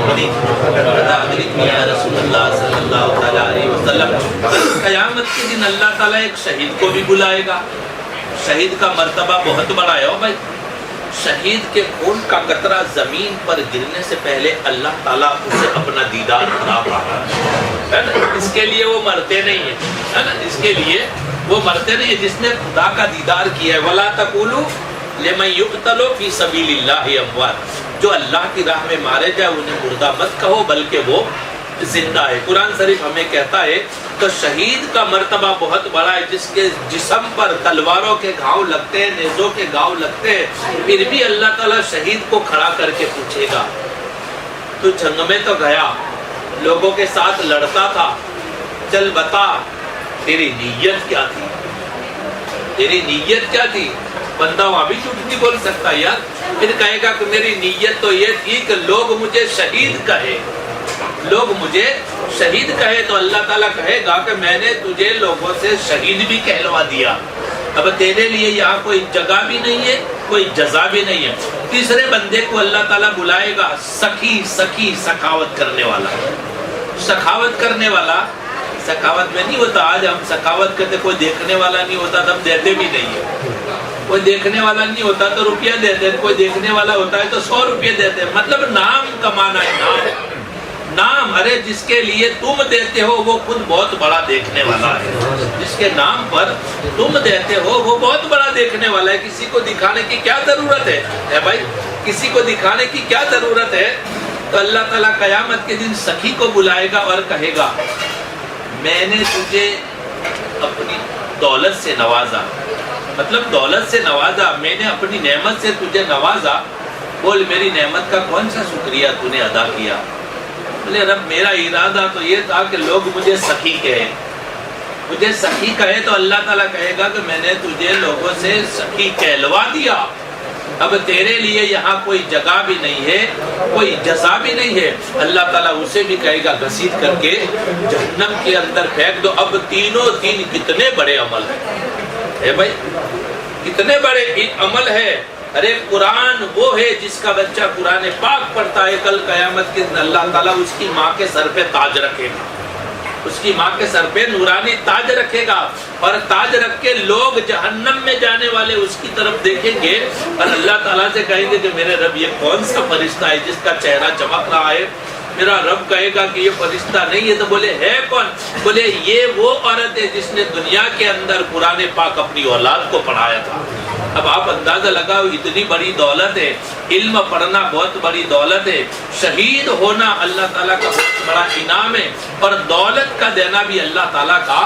بڑی یا رسول اللہ صلی اللہ علیہ وسلم، قیامت کے دن اللہ تعالیٰ ایک شہید کو بھی بلائے گا. شہید کا مرتبہ بہت بڑا ہے بھائی. شہید کے خون کا قطرہ زمین پر گرنے سے پہلے اللہ تعالیٰ اسے اپنا دیدار کرا رہا ہے نا. اس کے لیے وہ مرتے نہیں ہیں ہے نا، اس کے لیے وہ مرتے نہیں ہیں جس نے خدا کا دیدار کیا ہے. وَلَا تَقُولُوا لِمَن يُقْتَلُ فِي سَبِيلِ اللَّهِ أَمْوَاتٌ، جو اللہ کی راہ میں مارے جائے انہیں مردہ مت کہو بلکہ وہ زندہ ہے. قرآن شریف ہمیں کہتا ہے تو شہید کا مرتبہ بہت بڑا ہے، جس کے جسم پر تلواروں کے گھاؤ لگتے ہیں، نیزوں کے گھاؤ لگتے ہیں، پھر بھی اللہ تعالیٰ شہید کو کھڑا کر کے پوچھے گا تو جنگ میں تو گیا، لوگوں کے ساتھ لڑتا تھا، چل بتا تیری نیت کیا تھی، تیری نیت کیا تھی. بندہ وہاں بھی جھوٹ نہیں بول سکتا یار. پھر کہے گا کہ میری نیت تو یہ تھی کہ لوگ مجھے شہید کہے، لوگ مجھے شہید کہے. تو اللہ تعالیٰ کہے گا کہ میں نے تجھے لوگوں سے شہید بھی کہلوا دیا، اب تیرے لیے یہاں کوئی جگہ بھی نہیں ہے، کوئی جزا بھی نہیں ہے. تیسرے بندے کو اللہ تعالیٰ بلائے گا سخی، سخی سخاوت کرنے والا. سخاوت کرنے والا سخاوت میں نہیں ہوتا. آج ہم سخاوت کرتے، کوئی دیکھنے والا نہیں ہوتا تو ہم دیتے بھی نہیں ہے. کوئی دیکھنے والا نہیں ہوتا تو روپیہ دیتے ہیں، کوئی دیکھنے والا ہوتا ہے تو 100 روپیہ دیتے ہیں. مطلب نام کمانا ہے، نام نام. ارے جس کے لیے تم دیتے ہو وہ خود بہت بڑا دیکھنے والا ہے. جس کے نام پر تم دیتے ہو وہ بہت بڑا دیکھنے والا ہے. کسی کو دکھانے کی کیا ضرورت ہے اے بھائی، کسی کو دکھانے کی کیا ضرورت ہے. تو اللہ تعالیٰ قیامت کے دن سخی کو بلائے گا اور کہے گا میں نے تجھے اپنی دولت سے نوازا، مطلب دولت سے نوازا، میں نے اپنی نعمت سے تجھے نوازا. بول میری نعمت کا کون سا شکریہ تو نے ادا کیا. بولے رب میرا ارادہ تو یہ تھا کہ لوگ مجھے سخی کہے، مجھے سخی کہے. تو اللہ تعالیٰ کہے گا کہ میں نے تجھے لوگوں سے سخی کہلوا دیا، اب تیرے لیے یہاں کوئی جگہ بھی نہیں ہے، کوئی جزا بھی نہیں ہے. اللہ تعالیٰ اسے بھی کہے گا گھسیٹ کر کے جہنم کے اندر پھینک دو. اب تینوں دن کتنے بڑے عمل ہیں بھائی، کتنے بڑے عمل ہے. ارے قرآن وہ ہے جس کا بچہ قرآن پاک پڑھتا ہے، کل قیامت کے دن اللہ تعالیٰ اس کی ماں کے سر پہ تاج رکھے گا، اس کی ماں کے سر پہ نورانی تاج رکھے گا. اور تاج رکھ کے لوگ جہنم میں جانے والے اس کی طرف دیکھیں گے اور اللہ تعالیٰ سے کہیں گے کہ میرے رب یہ کون سا فرشتہ ہے جس کا چہرہ چمک رہا ہے. میرا رب کہے گا کہ یہ فرشتہ نہیں ہے. تو بولے ہے کون؟ بولے یہ وہ عورت ہے جس نے دنیا کے اندر قرآن پاک اپنی اولاد کو پڑھایا تھا. اب آپ اندازہ لگاؤ اتنی بڑی دولت ہے، علم پڑھنا بہت بڑی دولت ہے، شہید ہونا اللہ تعالیٰ کا بہت بڑا انعام ہے، اور دولت کا دینا بھی اللہ تعالیٰ کا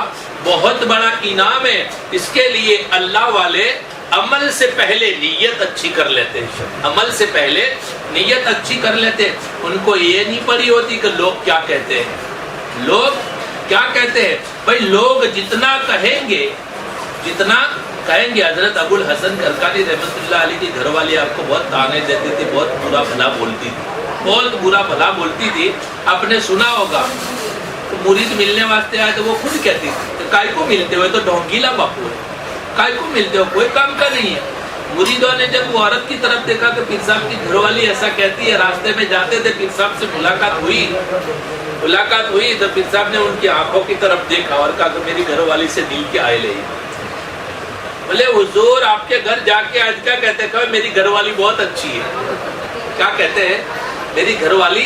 بہت بڑا انعام ہے. اس کے لیے اللہ والے عمل سے پہلے نیت اچھی کر لیتے ہیں، عمل سے پہلے نیت اچھی کر لیتے ہیں. ان کو یہ نہیں پڑی ہوتی کہ لوگ کیا کہتے ہیں، لوگ کیا کہتے ہیں. بھائی لوگ جتنا کہیں گے، جتنا کہیں گے. حضرت ابو الحسن کرکانی رحمۃ اللہ علیہ کی گھر والی آپ کو بہت تانے دیتی تھی، بہت برا بھلا بولتی تھی، بہت برا بھلا بولتی تھی. آپ نے سنا ہوگا مرید ملنے واسطے آئے تو وہ خود کہتی تھی کائے کو ملتے ہوئے تو ڈھونگیلا باپو ہے، کائے کو ملتے ہو کوئی کام کا نہیں ہے. مریدوں نے جب وہ عورت کی طرف دیکھا کہ پیر صاحب کی گھر والی ایسا کہتی ہے، راستے میں جاتے تھے پیر صاحب سے ملاقات ہوئی تو پیر صاحب نے ان کی آنکھوں کی طرف دیکھا اور کہا کہ میری گھر والی سے دل کے آئے لے. بولے حضور آپ کے گھر جا کے آج کیا کہتے ہیں؟ میری گھر والی بہت اچھی ہے. کیا کہتے ہیں؟ میری گھر والی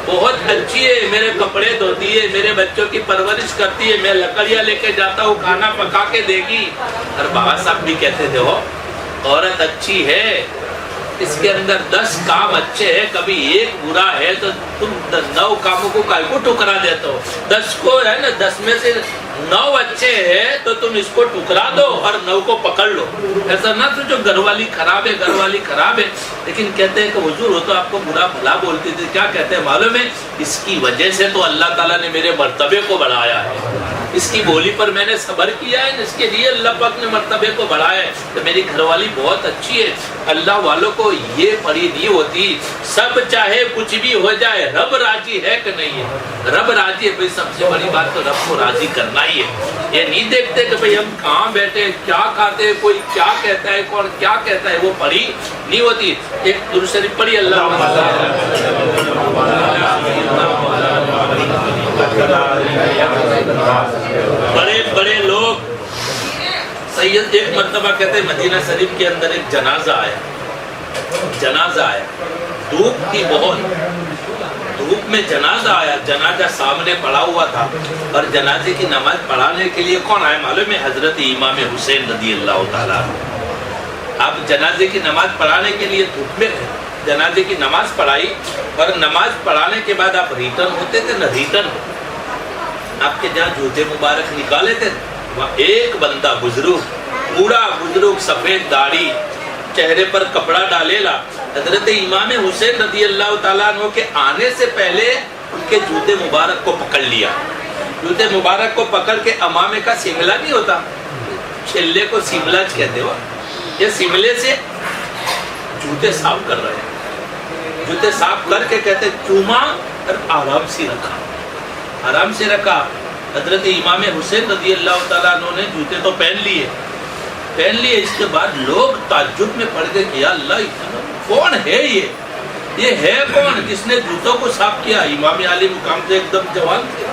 بہت اچھی ہے، میرے کپڑے دھوتی ہے، میرے بچوں کی پرورش کرتی ہے، میں لکڑیاں لے کے جاتا ہوں کھانا پکا کے دے گی. اور بابا صاحب بھی کہتے تھے وہ عورت اچھی ہے، اس کے اندر 10 کام اچھے ہیں، کبھی ایک برا ہے تو تم 9 کاموں کو کائے کو ٹکرا دیتے ہو. 10 کو ہے نا، 10 میں سے 9 اچھے ہیں تو تم اس کو ٹکرا دو اور 9 کو پکڑ لو. ایسا نہ سوچو گھر والی خراب ہے، گھر والی خراب ہے. لیکن کہتے ہیں کہ حضور وہ تو آپ کو برا بھلا بولتی تھی. کیا کہتے ہیں معلوم ہے؟ اس کی وجہ سے تو اللہ تعالیٰ نے میرے مرتبے کو بڑھایا ہے، اس کی بولی پر میں نے صبر کیا ہے، اس کے لیے اللہ پاک نے مرتبے کو بڑھایا ہے. تو میری گھر والی بہت اچھی ہے. اللہ والوں کو یہ پڑی نہیں ہوتی، سب چاہے کچھ بھی ہو جائے رب راضی ہے کہ نہیں ہے. رب راضی ہے بھائی، سب سے بڑی بات تو رب کو راضی کرنا ہی ہے. یہ نہیں دیکھتے کہ بھائی ہم کہاں بیٹھے، کیا کھاتے، کوئی کیا کہتا ہے، کون کیا کہتا ہے، وہ پڑی نہیں ہوتی. ایک درود شریف پڑھی اللہ مرتبہ کہتے ہیں مدینہ شریف کے اندر ایک جنازہ آیا، دھوپ تھی بہت، دھوپ میں جنازہ آیا، جنازہ سامنے پڑا ہوا تھا، اور جنازے کی نماز پڑھانے کے لیے کون آئے معلوم ہے؟ حضرت امام حسین رضی اللہ تعالیٰ عنہ۔ آپ جنازے کی نماز پڑھانے کے لیے دھوپ میں جنازے کی نماز پڑھائی، اور نماز پڑھانے کے بعد آپ ریٹرن ہوتے تھے نا، ریٹرن آپ کے جہاں جوتے مبارک نکالے تھے، وہاں ایک بندہ بزرگ، بوڑھا بزرگ، سفید داڑھی، چہرے پر کپڑا ڈالے لا، حضرت امام حسین رضی اللہ تعالیٰ عنہ کے آنے سے پہلے ان کے جوتے مبارک کو پکڑ لیا، جوتے مبارک کو پکڑ کے امامے کا سملہ نہیں ہوتا، چھلے کو سملج کہتے ہو، یہ سملے سے جوتے صاف کر رہے ہیں، جوتے صاف کر کے کہتے چوما اور آرام سے رکھا، آرام سے رکھا۔ حضرت امام حسین رضی اللہ تعالیٰ عنہ نے جوتے تو پہن لیے، اس کے بعد لوگ تعجب میں پڑ گئے کہ یا اللہ کون ہے یہ ہے کون جس نے جوتوں کو صاف کیا؟ امام علی مقام سے ایک دم جوان تھے،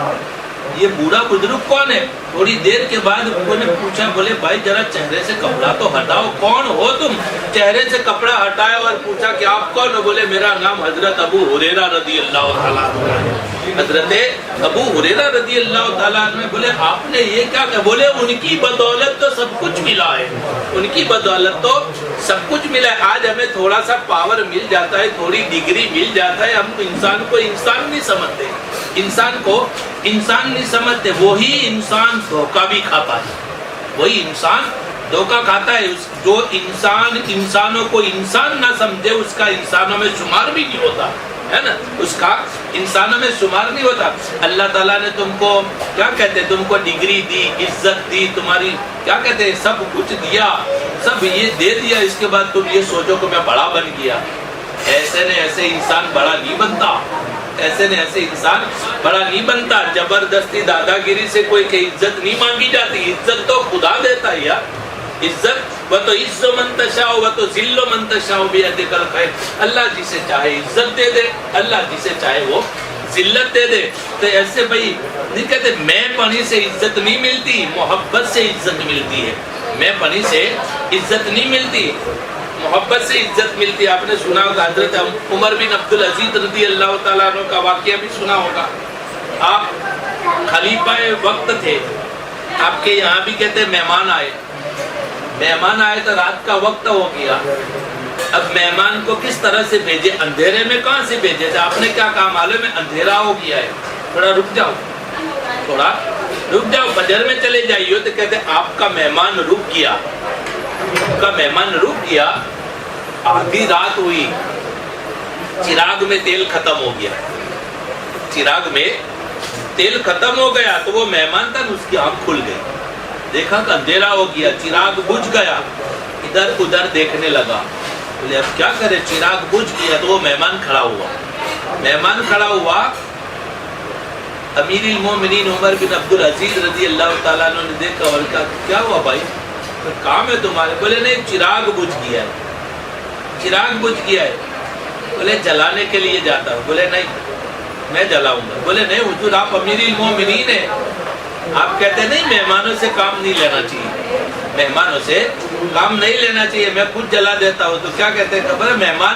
یہ بوڑھا بزرگ کون ہے؟ تھوڑی دیر کے بعد انہوں نے پوچھا، بولے بھائی ذرا چہرے سے کپڑا تو ہٹاؤ، کون ہو تم؟ چہرے سے کپڑا ہٹایا اور پوچھا کہ آپ کون ہو؟ بولے میرا نام حضرت ابو ہریرہ رضی اللہ تعالیٰ عنہ ہے۔ حضرت ابو ہریرہ رضی اللہ تعالیٰ عنہ بولے آپ نے یہ کیا کہا؟ بولے ان کی بدولت تو سب کچھ ملا ہے، ان کی بدولت تو سب کچھ ملا ہے، آج ہمیں تھوڑا سا پاور مل جاتا ہے، تھوڑی ڈگری مل جاتا ہے، ہم انسان کو انسان نہیں سمجھتے، انسان کو انسان نہیں سمجھتے، وہی انسان دھوکہ بھی کھاتا ہے، وہی انسان دھوکہ کھاتا ہے، جو انسان انسانوں کو انسان نہ سمجھے اس کا انسانوں میں شمار بھی نہیں ہوتا ہے نا، اس کا انسانوں میں شمار نہیں ہوتا۔ اللہ تعالیٰ نے تم کو کیا کہتے ہیں، تم کو ڈگری دی، عزت دی، تمہاری کیا کہتے ہیں سب کچھ دیا، سب یہ دے دیا، اس کے بعد تم یہ سوچو کہ میں بڑا بن گیا۔ ایسے نے ایسے انسان بڑا نہیں بنتا، ایسے نے ایسے انسان بڑا نہیں بنتا، زبردستی دادا گیری سے کوئی کہ عزت نہیں مانگی جاتی، عزت تو خدا دیتا ہے یار، عزت وہ تو عز من تشاء وہ تو ذل من تشاء بیدک الخیر، اللہ جسے چاہے عزت دے دے، اللہ جسے چاہے وہ ذلت دے دے۔ تو ایسے بھائی نہیں کہتے میں پنی سے عزت نہیں ملتی، محبت سے عزت ملتی ہے، میں پنی سے عزت نہیں ملتی، محبت سے عزت ملتی۔ آپ نے سنا ہوگا حضرت عمر بن عبدالعزیز رضی اللہ تعالیٰ عنہ کا واقعہ بھی سنا ہوگا، آپ خلیفہ وقت تھے، آپ کے یہاں بھی کہتے ہیں مہمان آئے تو رات کا وقت ہو گیا، اب مہمان کو کس طرح سے بھیجے؟ اندھیرے میں کہاں سے بھیجے تھے؟ آپ نے کیا کہا معلوم ہے؟ اندھیرا ہو گیا ہے، تھوڑا رک جاؤ، فجر میں چلے جائیے، تو کہتے ہیں آپ کا مہمان رک گیا، آدھی رات ہوئی، چراغ میں تیل ختم ہو گیا، تو وہ مہمان تھا اس کی آنکھ کھل گئی، دیکھا کہ اندھیرا ہو گیا، چراغ بجھ گیا، ادھر ادھر دیکھنے لگا، بولے اب کیا کرے؟ چراغ بجھ گیا تو وہ مہمان کھڑا ہوا، امیر المومنین عمر بن عبدالعزیز رضی اللہ تعالیٰ عنہ نے دیکھا اور کہا کیا ہوا بھائی، کام ہے تمہارے؟ بولے نہیں چراغ بجھ گیا ہے، بولے جلانے کے لیے جاتا ہوں، بولے نہیں میں جلاؤں گا، بولے نہیں حضور آپ امیر المومنین ہیں، آپ کہتے نہیں مہمانوں سے کام نہیں لینا چاہیے، میں خود جلا دیتا ہوں، تو کیا کہتے ہیں خبر ہے مہمان؟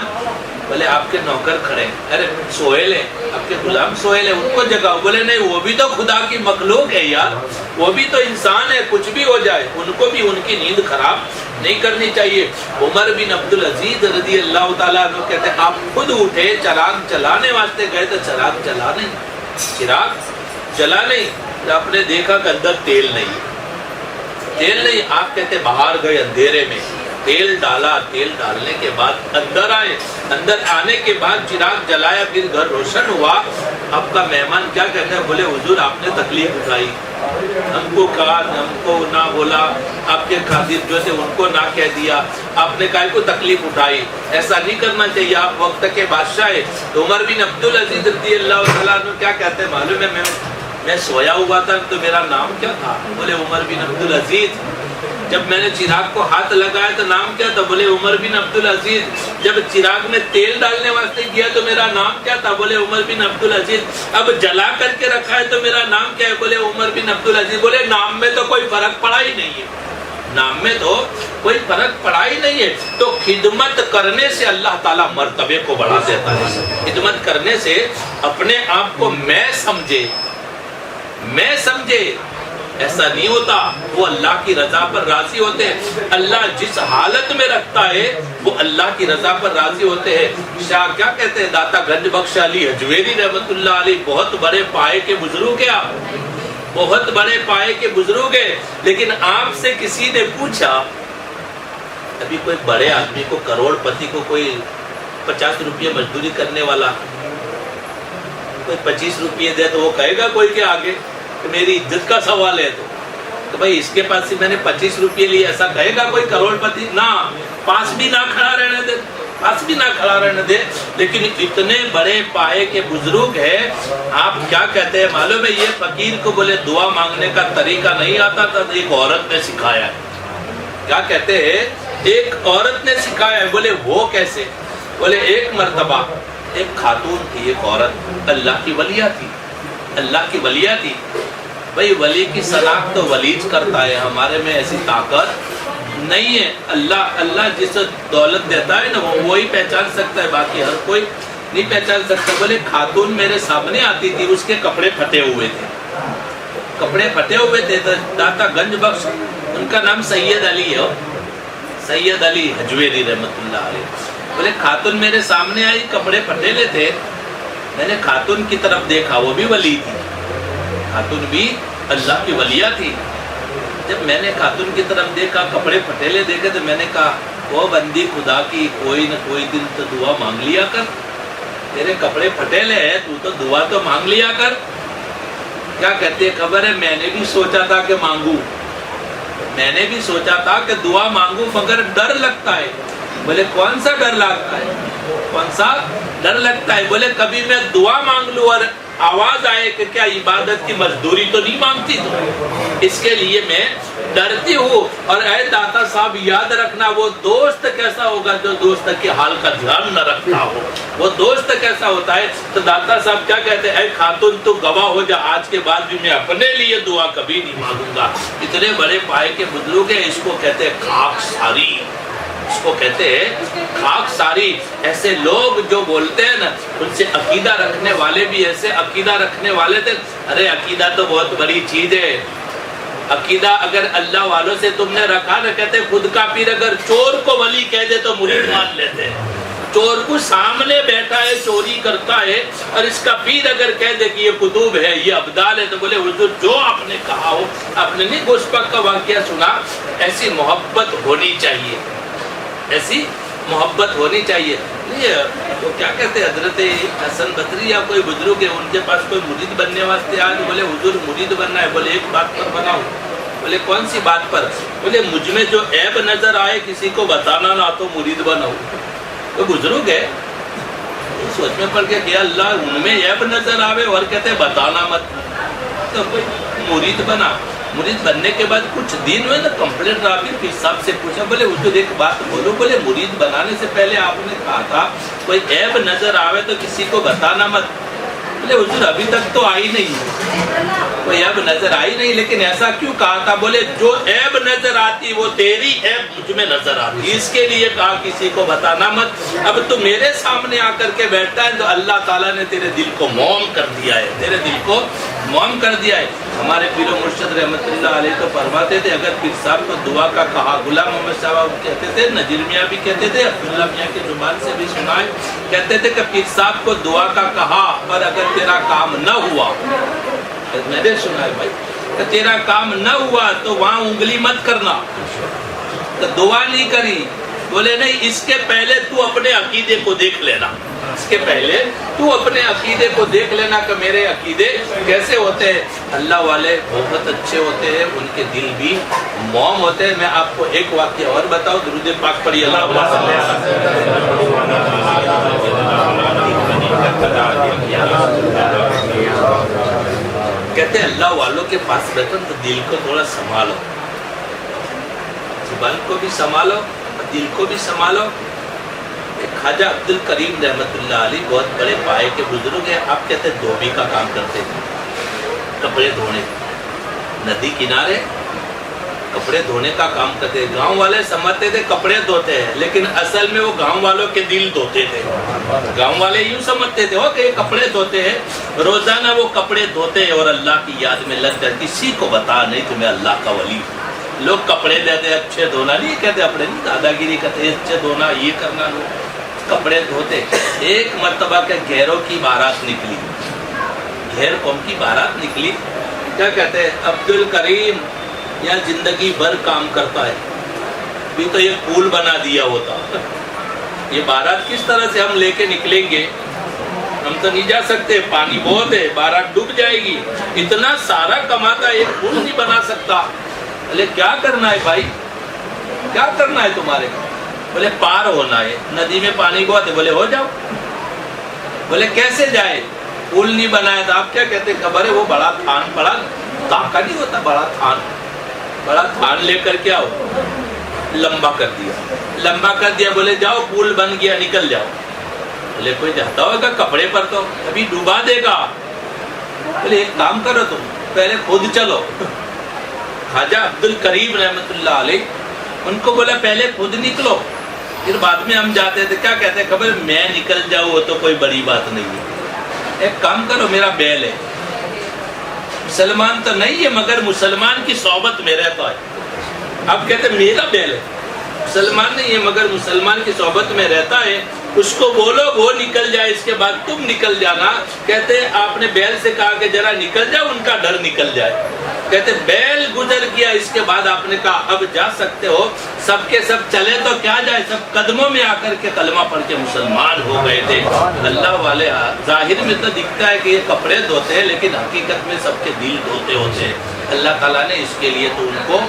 بولے آپ کے نوکر کھڑے ہیں، ارے سہیل ہیں، آپ کے غلام سہیل ہیں، ان کو جگاؤ، بولے نہیں وہ بھی تو خدا کی مخلوق ہے یار، وہ بھی تو انسان ہے، کچھ بھی ہو جائے ان کو بھی ان کی نیند خراب نہیں کرنی چاہیے۔ عمر بن عبدالعزیز رضی اللہ تعالیٰ عنہ کہتے ہیں آپ خود اٹھے، چراغ چلانے واسطے گئے تو چراغ جلا نہیں، آپ نے دیکھا کہ اندر تیل نہیں، آپ کہتے باہر گئے اندھیرے میں، تیل ڈالا، تیل ڈالنے کے بعد اندر آنے کے بعد چراغ جلایا، پھر گھر روشن ہوا، آپ کا مہمان کیا کہتا ہے؟ بولے حضور آپ نے تکلیف اٹھائی، ہم کو کہا، ہم کو نہ بولا، آپ کے خادم جو تھے ان کو نہ کہہ دیا، آپ نے کہا کو تکلیف اٹھائی، ایسا نہیں کرنا چاہیے، آپ وقت کے بادشاہ ہے۔ تو عمر بن عبدالعزیز رضی اللہ تعالیٰ عنہ کیا کہتے ہیں معلوم ہے؟ میں سویا ہوا تھا تو میرا نام کیا تھا؟ بولے عمر بن عبدالعزیز۔ جب میں نے چراغ کو ہاتھ لگایا تو نام کیا تھا؟ بولے عمر بن عبدالعزیز۔ جب چراغ میں تیل ڈالنے واسطے گیا تو میرا نام کیا تھا؟ بولے عمر بن عبدالعزیز۔ اب جلا کر کے رکھا ہے تو میرا نام کیا ہے؟ بولے عمر بن عبدالعزیز۔ بولے نام میں تو کوئی فرق پڑا ہی نہیں ہے، نام میں تو کوئی فرق پڑا ہی نہیں ہے. تو خدمت کرنے سے اللہ تعالیٰ مرتبے کو بڑھا دیتا ہے. خدمت کرنے سے اپنے آپ کو میں سمجھے ایسا نہیں ہوتا. وہ اللہ کی رضا پر راضی ہوتے ہیں. اللہ جس حالت میں رکھتا ہے وہ اللہ کی رضا پر راضی ہوتے ہیں. شاہ کیا کہتے ہیں, داتا گنج بخش علی حجویری رحمت اللہ علیہ بہت بڑے پائے کے بزرگ ہیں. آپ بہت بڑے پائے کے بزرگ ہیں, لیکن آپ سے کسی نے پوچھا, ابھی کوئی بڑے آدمی کو, کروڑ پتی کو, کوئی 50 روپیے مزدوری کرنے والا کوئی 25 روپیے دے تو وہ کہے گا کوئی کے آگے کہ میری عزت کا سوال ہے. تو بھائی اس کے پاس سے میں نے 25 روپیے لیے, ایسا کہے گا کوئی کروڑ پتی؟ نہ, پاس بھی نہ کھڑا رہنے دے. لیکن اتنے بڑے پائے کے بزرگ ہیں. آپ کیا کہتے ہیں معلوم ہے, یہ فقیر کو بولے دعا مانگنے کا طریقہ نہیں آتا تھا, ایک عورت نے سکھایا ہے. کیا کہتے ہیں, ایک عورت نے سکھایا ہے. بولے وہ کیسے؟ بولے ایک مرتبہ ایک خاتون تھی, ایک عورت اللہ کی ولیہ تھی. بھئی ولی کی صلاح تو ولیج کرتا ہے, ہمارے میں ایسی طاقت نہیں ہے. اللہ جس دولت دیتا ہے نا وہی پہچان سکتا ہے, باقی ہر کوئی نہیں پہچان سکتا. بولے خاتون میرے سامنے آتی تھی, اس کے کپڑے پھٹے ہوئے تھے. داتا گنج بخش, ان کا نام سید علی ہے, سید علی حجویری رحمت اللہ علیہ. بولے خاتون میرے سامنے آئی, کپڑے پھٹیلے تھے. میں نے خاتون کی طرف دیکھا, وہ بھی ولی تھی, خاتون بھی اللہ کی ولیہ تھی. جب میں نے خاتون کی طرف دیکھا, کپڑے پھٹیلے دیکھے, تو میں نے کہا وہ بندی خدا کی, کوئی نہ کوئی دن تو دعا مانگ لیا کر. تیرے کپڑے پھٹیلے ہیں, تو دعا تو مانگ لیا کر. کیا کہتے ہیں, خبر ہے میں نے بھی سوچا تھا کہ مانگوں, میں نے بھی سوچا تھا کہ دعا مانگوں, مگر ڈر لگتا ہے. بولے کون سا ڈر لگتا ہے؟ بولے کبھی میں دعا مانگ لوں اور آواز آئے کہ کیا عبادت کی مزدوری تو نہیں مانگتی تو, اس کے لیے میں ڈرتی ہوں. اور اے داتا صاحب یاد رکھنا, وہ دوست کیسا ہوگا جو دوست کے حال کا دھیان نہ رکھتا ہو, وہ دوست کیسا ہوتا ہے. تو داتا صاحب کیا کہتے ہیں, اے خاتون تو گواہ ہو جا, آج کے بعد بھی میں اپنے لیے دعا کبھی نہیں مانگوں گا. اتنے بڑے پائے کے بزرگ ہیں, اس کو کہتے ہیں خاک ساری, اس کو کہتے ہیں خاک ساری. ایسے لوگ جو بولتے ہیں نا, ان سے عقیدہ رکھنے والے بھی ایسے عقیدہ رکھنے والے تھے. ارے عقیدہ تو بہت بڑی چیز ہے. عقیدہ اگر اللہ والوں سے تم نے رکھا نا, کہتے خود کا پیر اگر چور کو ولی کہہ دے تو مرید مان لیتے ہیں. چور کو سامنے بیٹھا ہے, چوری کرتا ہے, اور اس کا پیر اگر کہہ دے کہ یہ قطب ہے, یہ ابدال ہے, تو بولے حضور جو آپ نے کہا ہو. آپ نے نہیں گوشپک کا واقعہ سنا؟ ایسی محبت ہونی چاہیے, ایسی محبت ہونی چاہیے. تو کیا کہتے ہیں, حضرت حسن بصری یا کوئی بزرگ ہے, ان کے پاس کوئی مرید بننے واسطے آج. بولے حضور مرید بننا ہے. بولے ایک بات پر بناؤ. بولے کون سی بات پر؟ بولے مجھ میں جو عیب نظر آئے کسی کو بتانا نہ تو مرید بناؤ. تو بزرگ ہے, سوچ میں پڑ کے کہ اللہ ان میں عیب نظر آوے اور کہتے ہیں بتانا مت, تو کوئی مرید بنا. مرید بننے کے بعد کچھ دن میں نا کمپلیٹ رابطہ پیر صاحب سے پوچھا, بولے حضور ایک بات بولو. بولے مرید بنانے سے پہلے آپ نے کہا تھا کوئی عیب نظر آوے تو کسی کو بتانا مت. بولے حضور ابھی تک تو آئی نہیں, کوئی عیب نظر آئی نہیں, لیکن ایسا کیوں کہا تھا؟ بولے جو عیب نظر آتی وہ تیری عیب مجھ میں نظر آتی, اس کے لیے کہا کسی کو بتانا مت. اب تو میرے سامنے آ کر کے بیٹھتا ہے تو اللہ تعالیٰ نے تیرے دل کو موم کر دیا ہے, تیرے دل کو موم کر دیا ہے. ہمارے پیر و مرشد رحمت اللہ علیہ تو فرماتے تھے, اگر پیر صاحب کو دعا کا کہا, غلام محمد صاحب کہتے تھے, نذیر میاں بھی کہتے تھے, عبداللہ میاں کی زبان سے بھی سنا ہے, کہتے تھے کہ پیر صاحب کو دعا کا کہا پر اگر تیرا کام نہ ہوا, میں نے سنا ہے بھائی, کہ تیرا کام نہ ہوا تو وہاں انگلی مت کرنا, تو دعا نہیں کری. بولے نہیں, اس کے پہلے تو اپنے عقیدے کو دیکھ لینا, اس کے پہلے تو اپنے عقیدے کو دیکھ لینا کہ میرے عقیدے کیسے ہوتے ہیں. اللہ والے بہت اچھے ہوتے ہیں, ان کے دل بھی موم ہوتے ہیں. میں آپ کو ایک واقعہ اور بتاؤں, درود پاک پڑھیے. کہتے ہیں اللہ والوں کے پاس بیٹھو تو دل کو تھوڑا سنبھالو, زبان کو بھی سنبھالو, دل کو بھی سنبھالو. خواجہ عبد الکریم رحمت اللہ علیہ بہت بڑے پائے کے بزرگ ہیں. آپ کہتے ہیں دھوبی کا کام کرتے تھے, کپڑے دھونے, ندی کنارے کپڑے دھونے کا کام کرتے. گاؤں والے سمجھتے تھے کپڑے دھوتے ہیں, لیکن اصل میں وہ گاؤں والوں کے دل دھوتے تھے. گاؤں والے یوں سمجھتے تھے کہ یہ کپڑے دھوتے ہیں, روزانہ وہ کپڑے دھوتے ہیں اور اللہ کی یاد میں لگ کر کسی کو بتا نہیں تمہیں اللہ کا ولی. لوگ کپڑے دیتے اچھے دھونا, نہیں کہتے اپنے نہیں دادا گیری کرتے اچھے دھونا یہ کرنا, لوگ کپڑے دھوتے. ایک مرتبہ کے گھیروں کی بارات نکلی, گھیر قوم کی بارات نکلی. کیا کہتے ہیں عبد الکریم یہاں زندگی بھر کام کرتا ہے, بھی تو یہ پول بنا دیا ہوتا. یہ بارات کس طرح سے ہم لے کے نکلیں گے, ہم تو نہیں جا سکتے, پانی بہت ہے, بارات ڈوب جائے گی. اتنا سارا کماتا ہے, ایک پول نہیں بنا سکتا. بولے کیا کرنا ہے بھائی, کیا کرنا ہے تمہارے کو؟ بولے پار ہونا ہے, ندی میں پانی کو آتے. بولے ہو جاؤ. بولے کیسے جائے, پول نہیں بنایا تھا. آپ کیا کہتے خبر ہے وہ بڑا تھان, بڑا تاکہ نہیں ہوتا, بڑا تھان لے کر کے آؤ, لمبا کر دیا. بولے جاؤ پول بن گیا, نکل جاؤ. بولے کوئی جاتا ہوگا کپڑے پر تو ابھی ڈوبا دے گا. بولے ایک کام کرو تم پہلے خود چلو. خواجہ عبد الکریم رحمت اللہ علیہ ان کو بولا پہلے خود نکلو, پھر بعد میں ہم جاتے تھے. کیا کہتے خبر میں نکل جاؤں وہ تو کوئی بڑی بات نہیں ہے. ایک کام کرو, میرا بیل ہے, مسلمان تو نہیں ہے مگر مسلمان کی صحبت میں رہتا ہے. آپ کہتے میرا بیل ہے, مسلمان نہیں ہے مگر مسلمان کی صحبت میں رہتا ہے, اس کو بولو وہ نکل جائے, اس کے بعد تم نکل جانا. کہتے آپ نے بیل سے کہا کہ ذرا نکل جاؤ, ان کا ڈر نکل جائے. کہتے بیل گزر گیا, اس کے بعد آپ نے کہا اب جا سکتے ہو. سب کے سب چلے تو کیا جائے, سب قدموں میں آ کر کے کلمہ پڑھ کے مسلمان ہو گئے تھے. اللہ والے ظاہر میں تو دکھتا ہے کہ یہ کپڑے دھوتے ہیں, لیکن حقیقت میں سب کے دل دھوتے ہوتے ہیں. اللہ تعالیٰ نے اس کے لیے تو ان کو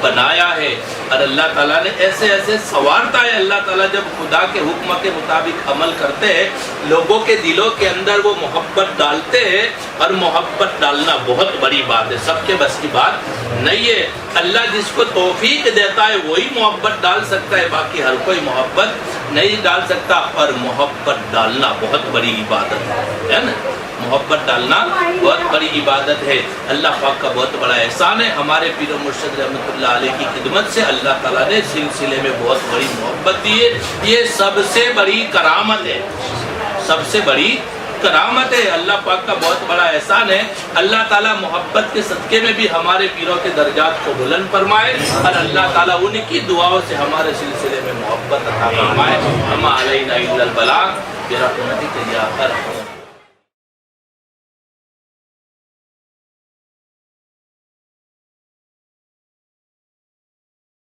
بنایا ہے, اور اللہ تعالیٰ نے ایسے ایسے سنوارتا ہے. اللہ تعالیٰ جب خدا کے حکم کے مطابق عمل کرتے ہیں, لوگوں کے دلوں کے اندر وہ محبت ڈالتے ہیں, اور محبت ڈالنا بہت بڑی بات ہے, سب کے بس کی بات نہیں ہے. اللہ جس کو توفیق دیتا ہے وہی محبت ڈال سکتا ہے, باقی ہر کوئی محبت نہیں ڈال سکتا. اور محبت ڈالنا بہت بڑی عبادت ہے نا, محبت ڈالنا بہت بڑی عبادت ہے. اللہ پاک کا بہت بڑا احسان ہے. ہمارے پیر و مرشد رحمت اللہ علیہ کی خدمت سے اللہ تعالیٰ نے سلسلے میں بہت بڑی محبت دی ہے. یہ سب سے بڑی کرامت ہے, سب سے بڑی کرامت ہے. اللہ پاک کا بہت بڑا احسان ہے. اللہ تعالیٰ محبت کے صدقے میں بھی ہمارے پیروں کے درجات کو بلند فرمائے, اور اللہ تعالیٰ ان کی دعاؤں سے ہمارے سلسلے میں محبت عطا فرمائے. اما علینا الا البلاغ برحمتک یا ارحم